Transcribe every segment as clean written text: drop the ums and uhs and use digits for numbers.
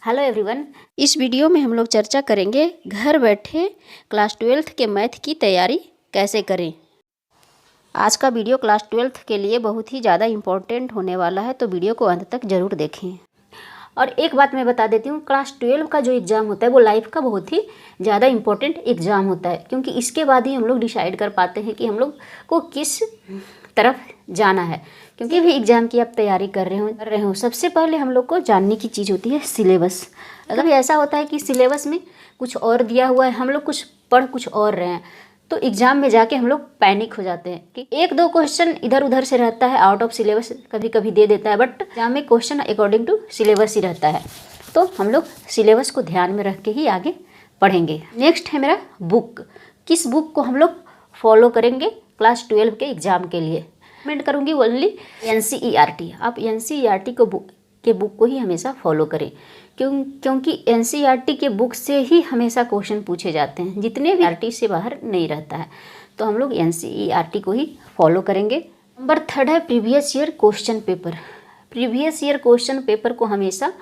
Hello everyone. इस video में हम लोग चर्चा करेंगे घर बैठे क्लास 12th के मैथ की तैयारी कैसे करें। आज का वीडियो क्लास 12th के लिए बहुत ही ज़्यादा इम्पोर्टेंट होने वाला है, तो वीडियो को अंत तक ज़रूर देखें। और एक बात मैं बता देती हूँ, क्लास 12 का जो एग्ज़ाम होता है वो लाइफ का बहुत ही ज़्यादा इम्पोर्टेंट एग्ज़ाम होता है, क्योंकि इसके बाद ही हम लोग डिसाइड कर पाते हैं कि हम लोग को किस तरफ जाना है। क्योंकि भी एग्ज़ाम की आप तैयारी कर रहे हो सबसे पहले हम लोग को जानने की चीज़ होती है सिलेबस। अगर ऐसा होता है कि सिलेबस में कुछ और दिया हुआ है, हम लोग कुछ पढ़ कुछ और रहे हैं, तो एग्ज़ाम में जाके हम लोग पैनिक हो जाते हैं कि एक दो क्वेश्चन इधर उधर से रहता है, आउट ऑफ सिलेबस कभी कभी दे देता है, बट एग्जाम में क्वेश्चन अकॉर्डिंग टू सिलेबस ही रहता है। तो हम लोग सिलेबस को ध्यान में रख के ही आगे पढ़ेंगे। नेक्स्ट है मेरा बुक। किस बुक को हम लोग फॉलो करेंगे क्लास 12 के एग्ज़ाम के लिए? कमेंट करूँगी ओनली NCERT। आप NCERT के बुक को ही हमेशा फॉलो करें, क्योंकि NCERT के बुक से ही हमेशा क्वेश्चन पूछे जाते हैं, जितने भी RT से बाहर नहीं रहता है। तो हम लोग NCERT को ही फॉलो करेंगे। नंबर 3 है previous year question paper. Previous year question paper को हमेशा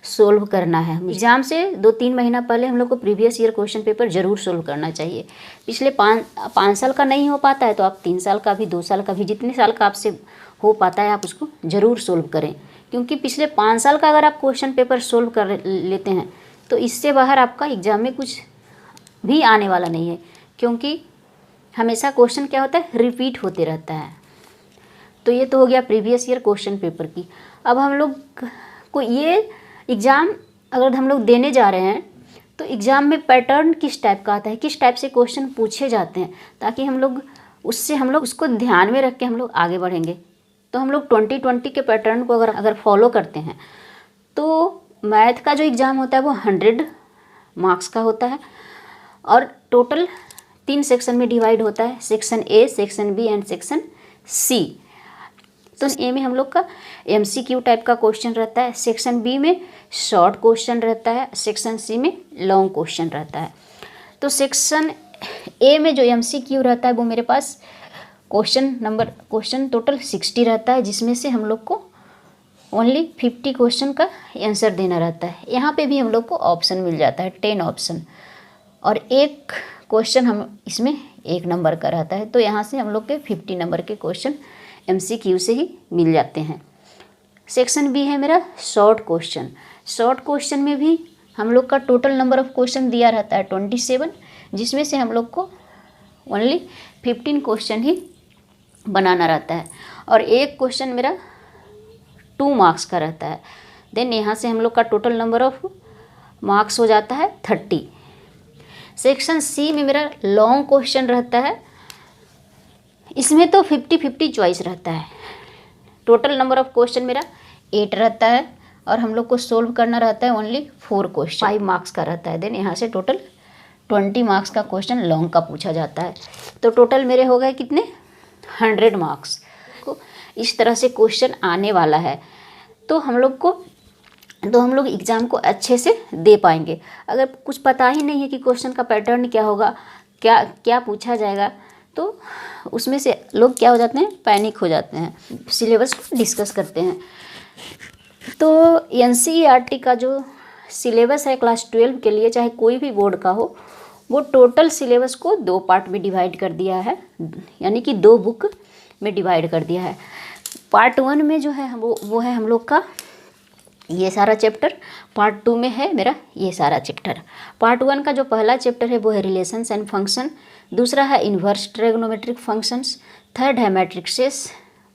सोल्व करना है। एग्ज़ाम से 2-3 महीना पहले हम लोग को प्रीवियस ईयर क्वेश्चन पेपर ज़रूर सोल्व करना चाहिए। पिछले 5 साल का नहीं हो पाता है तो आप 3 साल का भी, 2 साल का भी, जितने साल का आपसे हो पाता है आप उसको ज़रूर सोल्व करें। क्योंकि पिछले 5 साल का अगर आप क्वेश्चन पेपर सोल्व कर लेते हैं तो इससे बाहर आपका एग्ज़ाम में कुछ भी आने वाला नहीं है, क्योंकि हमेशा क्वेश्चन क्या होता है, रिपीट होते रहता है। तो ये तो हो गया प्रीवियस ईयर क्वेश्चन पेपर की। अब हम लोग को ये एग्ज़ाम अगर हम लोग देने जा रहे हैं तो एग्ज़ाम में पैटर्न किस टाइप का आता है, किस टाइप से क्वेश्चन पूछे जाते हैं, ताकि हम लोग उसको ध्यान में रख के हम लोग आगे बढ़ेंगे। तो हम लोग 2020 के पैटर्न को अगर फॉलो करते हैं तो मैथ का जो एग्ज़ाम होता है वो 100 मार्क्स का होता है और टोटल 3 सेक्शन में डिवाइड होता है, section A, section B and section C। तो ए में हम लोग का MCQ टाइप का क्वेश्चन रहता है, सेक्शन B में शॉर्ट क्वेश्चन रहता है, सेक्शन C में लॉन्ग क्वेश्चन रहता है। तो सेक्शन A में जो MCQ रहता है वो मेरे पास क्वेश्चन टोटल 60 रहता है, जिसमें से हम लोग को ओनली 50 क्वेश्चन का आंसर देना रहता है। यहाँ पे भी हम लोग को ऑप्शन मिल जाता है, 10 ऑप्शन, और एक क्वेश्चन हम इसमें 1 नंबर का रहता है। तो यहाँ से हम लोग के 50 नंबर के क्वेश्चन MCQ से ही मिल जाते हैं। सेक्शन B है मेरा शॉर्ट क्वेश्चन। शॉर्ट क्वेश्चन में भी हम लोग का टोटल नंबर ऑफ क्वेश्चन दिया रहता है 27, जिसमें से हम लोग को ओनली 15 क्वेश्चन ही बनाना रहता है और एक क्वेश्चन मेरा 2 मार्क्स का रहता है। देन यहाँ से हम लोग का टोटल नंबर ऑफ मार्क्स हो जाता है 30। सेक्शन C में मेरा लॉन्ग क्वेश्चन रहता है, इसमें तो 50-50 चॉइस रहता है। टोटल नंबर ऑफ क्वेश्चन मेरा 8 रहता है और हम लोग को सोल्व करना रहता है ओनली 4 क्वेश्चन, 5 मार्क्स का रहता है। देन यहाँ से टोटल 20 मार्क्स का क्वेश्चन लॉन्ग का पूछा जाता है। तो टोटल मेरे हो गए कितने, 100 मार्क्स को इस तरह से क्वेश्चन आने वाला है। तो हम लोग एग्ज़ाम को अच्छे से दे पाएंगे। अगर कुछ पता ही नहीं है कि क्वेश्चन का पैटर्न क्या होगा, क्या पूछा जाएगा, तो उसमें से लोग क्या हो जाते हैं, पैनिक हो जाते हैं। सिलेबस को डिस्कस करते हैं। तो NCERT का जो सिलेबस है क्लास 12 के लिए, चाहे कोई भी बोर्ड का हो, वो टोटल सिलेबस को 2 पार्ट में डिवाइड कर दिया है, यानी कि 2 बुक में डिवाइड कर दिया है। पार्ट 1 में जो है वो है हम लोग का ये सारा चैप्टर, पार्ट 2 में है मेरा ये सारा चैप्टर। पार्ट 1 का जो पहला चैप्टर है वो है रिलेशंस एंड फंक्शन, दूसरा है इन्वर्स ट्रिग्नोमेट्रिक फंक्शंस, 3rd है मैट्रिक्सेस,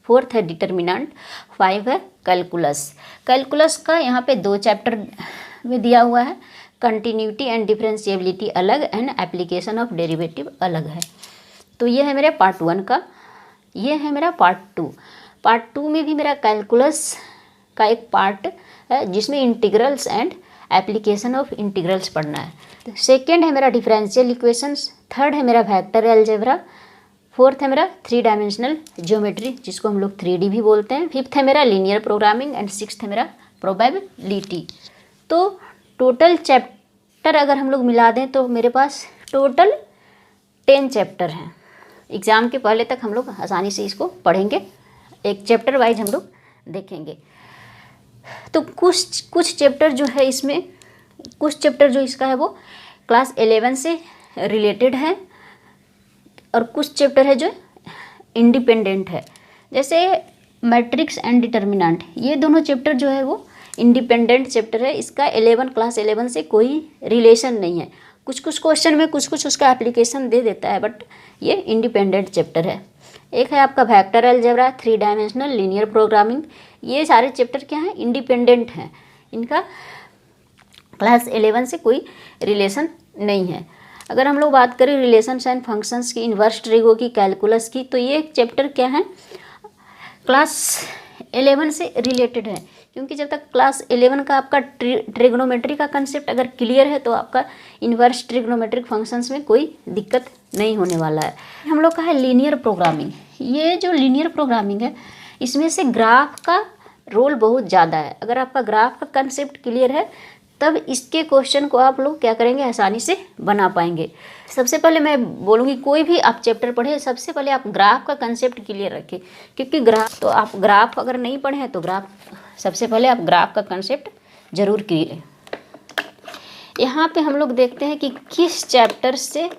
4th है डिटर्मिनेंट, 5 है कैलकुलस। कैलकुलस का यहाँ पे 2 चैप्टर में दिया हुआ है, कंटिन्यूटी एंड डिफरेंशिएबिलिटी अलग एंड एप्लीकेशन ऑफ डेरिवेटिव अलग है। तो ये है मेरा पार्ट 1 का। ये है मेरा पार्ट 2। पार्ट 2 में भी मेरा कैलकुलस का एक पार्ट है जिसमें integrals and application of integrals पढ़ना है। सेकेंड है मेरा डिफरेंशियल इक्वेशंस, 3rd है मेरा वेक्टर अलजेब्रा, 4th है मेरा 3 डायमेंशनल ज्योमेट्री जिसको हम लोग 3D भी बोलते हैं, 5th है मेरा लीनियर प्रोग्रामिंग एंड 6th है मेरा प्रोबेबिलिटी। तो टोटल चैप्टर अगर हम लोग मिला दें तो मेरे पास टोटल 10 चैप्टर हैं। एग्ज़ाम के पहले तक हम लोग आसानी से इसको पढ़ेंगे, एक चैप्टर वाइज हम लोग देखेंगे। तो कुछ चैप्टर जो है इसमें, कुछ चैप्टर जो इसका है वो क्लास 11 से रिलेटेड है और कुछ चैप्टर है जो इंडिपेंडेंट है। जैसे मैट्रिक्स एंड डिटर्मिनेंट, ये दोनों चैप्टर जो है वो इंडिपेंडेंट चैप्टर है, इसका क्लास 11 से कोई रिलेशन नहीं है। कुछ कुछ क्वेश्चन में कुछ उसका एप्लीकेशन दे देता है, बट ये इंडिपेंडेंट चैप्टर है। एक है आपका vector algebra, 3 dimensional linear programming, ये सारे चैप्टर क्या हैं, इंडिपेंडेंट हैं, इनका क्लास 11 से कोई रिलेशन नहीं है। अगर हम लोग बात करें रिलेशंस एंड फंक्शंस की, इन्वर्स ट्रिगो की, कैलकुलस की, तो ये चैप्टर क्या है, क्लास 11 से रिलेटेड है, क्योंकि जब तक क्लास 11 का आपका ट्रिग्नोमेट्री का कंसेप्ट अगर क्लियर है तो आपका इन्वर्स ट्रिग्नोमेट्रिक फंक्शंस में कोई दिक्कत नहीं होने वाला है। हम लोग का है लीनियर प्रोग्रामिंग। ये जो लीनियर प्रोग्रामिंग है इसमें से ग्राफ का रोल बहुत ज़्यादा है। अगर आपका ग्राफ का कंसेप्ट क्लियर है तब इसके क्वेश्चन को आप लोग क्या करेंगे, आसानी से बना पाएंगे। सबसे पहले मैं बोलूँगी कोई भी आप चैप्टर पढ़े, सबसे पहले आप ग्राफ का कंसेप्ट क्लियर रखें, क्योंकि ग्राफ अगर नहीं पढ़े हैं तो सबसे पहले आप ग्राफ का कंसेप्ट जरूर क्लियर। यहाँ पे हम लोग देखते हैं कि किस चैप्टर से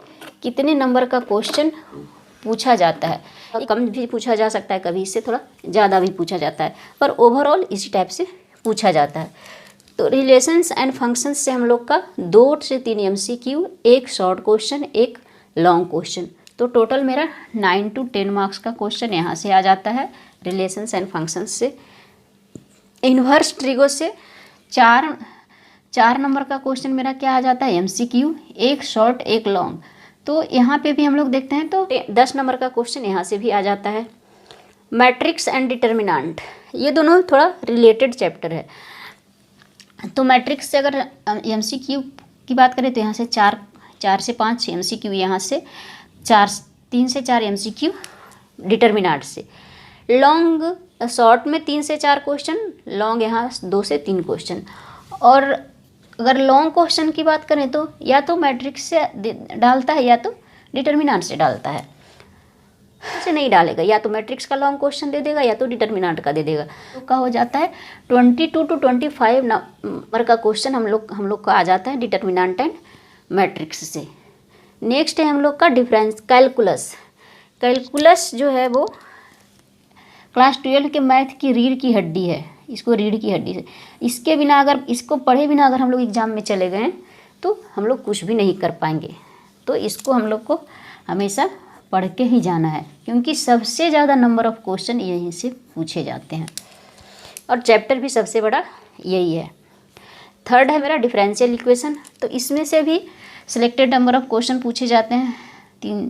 कितने नंबर का क्वेश्चन पूछा जाता है। कम भी पूछा जा सकता है, कभी इससे थोड़ा ज़्यादा भी पूछा जाता है, पर ओवरऑल इसी टाइप से पूछा जाता है। तो रिलेशंस एंड फंक्शंस से हम लोग का 2 से 3 MCQ, एक शॉर्ट क्वेश्चन, एक लॉन्ग क्वेश्चन, तो टोटल मेरा 9 to 10 मार्क्स का क्वेश्चन यहाँ से आ जाता है रिलेशंस एंड फंक्शंस से। इन्वर्स ट्रिगो से 4 नंबर का क्वेश्चन मेरा क्या आ जाता है, MCQ, एक शॉर्ट एक लॉन्ग। तो यहाँ पे भी हम लोग देखते हैं तो 10 नंबर का क्वेश्चन यहाँ से भी आ जाता है। मैट्रिक्स एंड डिटर्मिनेंट, ये दोनों थोड़ा रिलेटेड चैप्टर है। तो मैट्रिक्स से अगर MCQ की बात करें तो यहाँ से 4 से 5 MCQ, यहाँ से 3 से 4 MCQ डिटर्मिनेंट से। लॉन्ग शॉर्ट में 3 से 4 क्वेश्चन, लॉन्ग यहाँ 2 से 3 क्वेश्चन। और अगर लॉन्ग क्वेश्चन की बात करें तो या तो मैट्रिक्स से डालता है या तो डिटर्मिनेंट से डालता है, से नहीं डालेगा, या तो मैट्रिक्स का लॉन्ग क्वेश्चन दे देगा या तो डिटर्मिनेंट का दे देगा। तो क्या हो जाता है 22 to 25 नंबर का क्वेश्चन हम लोग का आ जाता है डिटर्मिनेंट एंड मैट्रिक्स से। नेक्स्ट है हम लोग का डिफरेंस कैलकुलस। कैलकुलस जो है वो क्लास 12 के मैथ की रीढ़ की हड्डी है, इसको रीढ़ की हड्डी से, इसके बिना इसको पढ़े बिना अगर हम लोग एग्ज़ाम में चले गए तो हम लोग कुछ भी नहीं कर पाएंगे। तो इसको हम लोग को हमेशा पढ़ के ही जाना है, क्योंकि सबसे ज़्यादा नंबर ऑफ क्वेश्चन यहीं से पूछे जाते हैं और चैप्टर भी सबसे बड़ा यही है। थर्ड है मेरा डिफरेंशियल इक्वेशन। तो इसमें से भी सिलेक्टेड नंबर ऑफ क्वेश्चन पूछे जाते हैं,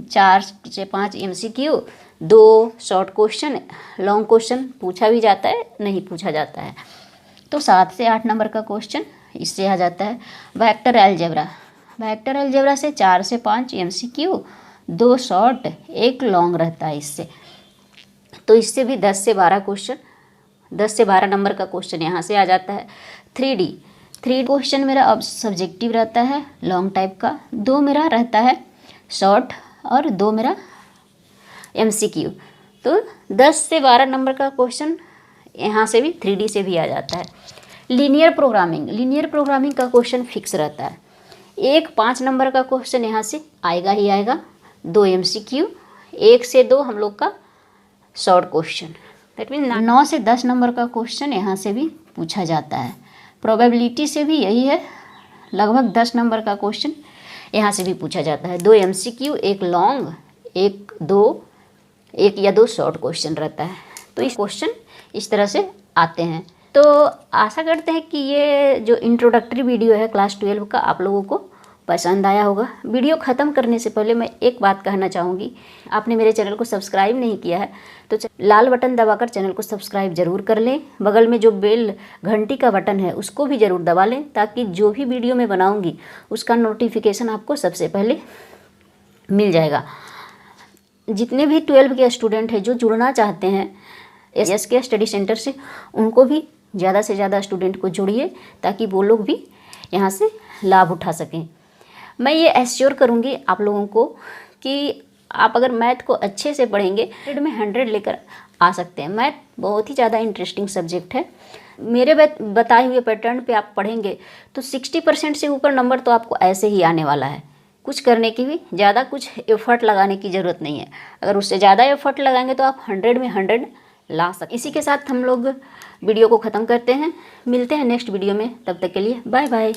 4 से 5 MCQ, 2 short question, long question पूछा भी जाता है, नहीं पूछा जाता है। तो 7 से 8 नंबर का क्वेश्चन इससे आ जाता है। वेक्टर अलजेब्रा, वेक्टर अलजेब्रा से 4 से 5 MCQ, 2 शॉर्ट, एक लॉन्ग रहता है इससे। तो इससे भी 10 से 12 क्वेश्चन, 10 से 12 नंबर का क्वेश्चन यहाँ से आ जाता है। 3D क्वेश्चन मेरा अब सब्जेक्टिव रहता है लॉन्ग टाइप का, 2 मेरा रहता है शॉर्ट और 2 मेरा MCQ। तो 10 से 12 नंबर का क्वेश्चन यहाँ से भी 3D से भी आ जाता है। लीनियर प्रोग्रामिंग का क्वेश्चन फिक्स रहता है, एक 5 नंबर का क्वेश्चन यहाँ से आएगा ही आएगा, 2 MCQ, 1 से 2 हम लोग का शॉर्ट क्वेश्चन। दैट मीन 9 से 10 नंबर का क्वेश्चन यहाँ से भी पूछा जाता है। प्रोबेबिलिटी से भी यही है, लगभग 10 नंबर का क्वेश्चन यहाँ से भी पूछा जाता है, 2 MCQ, एक लॉन्ग, एक या 2 शॉर्ट क्वेश्चन रहता है। तो इस क्वेश्चन इस तरह से आते हैं। तो आशा करते हैं कि ये जो इंट्रोडक्टरी वीडियो है क्लास 12 का आप लोगों को पसंद आया होगा। वीडियो ख़त्म करने से पहले मैं एक बात कहना चाहूँगी, आपने मेरे चैनल को सब्सक्राइब नहीं किया है तो लाल बटन दबाकर चैनल को सब्सक्राइब ज़रूर कर लें। बगल में जो बेल घंटी का बटन है उसको भी ज़रूर दबा लें, ताकि जो भी वीडियो मैं बनाऊँगी उसका नोटिफिकेशन आपको सबसे पहले मिल जाएगा। जितने भी 12 के स्टूडेंट हैं जो जुड़ना चाहते हैं SK स्टडी सेंटर से, उनको भी ज़्यादा से ज़्यादा स्टूडेंट को जोड़िए, ताकि वो लोग भी यहाँ से लाभ उठा सकें। मैं ये एश्योर करूँगी आप लोगों को कि आप अगर मैथ को अच्छे से पढ़ेंगे 100 में 100 लेकर आ सकते हैं। मैथ बहुत ही ज़्यादा इंटरेस्टिंग सब्जेक्ट है। मेरे बताए हुए पैटर्न पे आप पढ़ेंगे तो 60% से ऊपर नंबर तो आपको ऐसे ही आने वाला है। कुछ करने की भी ज़्यादा कुछ एफर्ट लगाने की ज़रूरत नहीं है। अगर उससे ज़्यादा एफर्ट लगाएंगे तो आप 100 में 100 ला सकते। इसी के साथ हम लोग वीडियो को ख़त्म करते हैं। मिलते हैं नेक्स्ट वीडियो में, तब तक के लिए बाय बाय।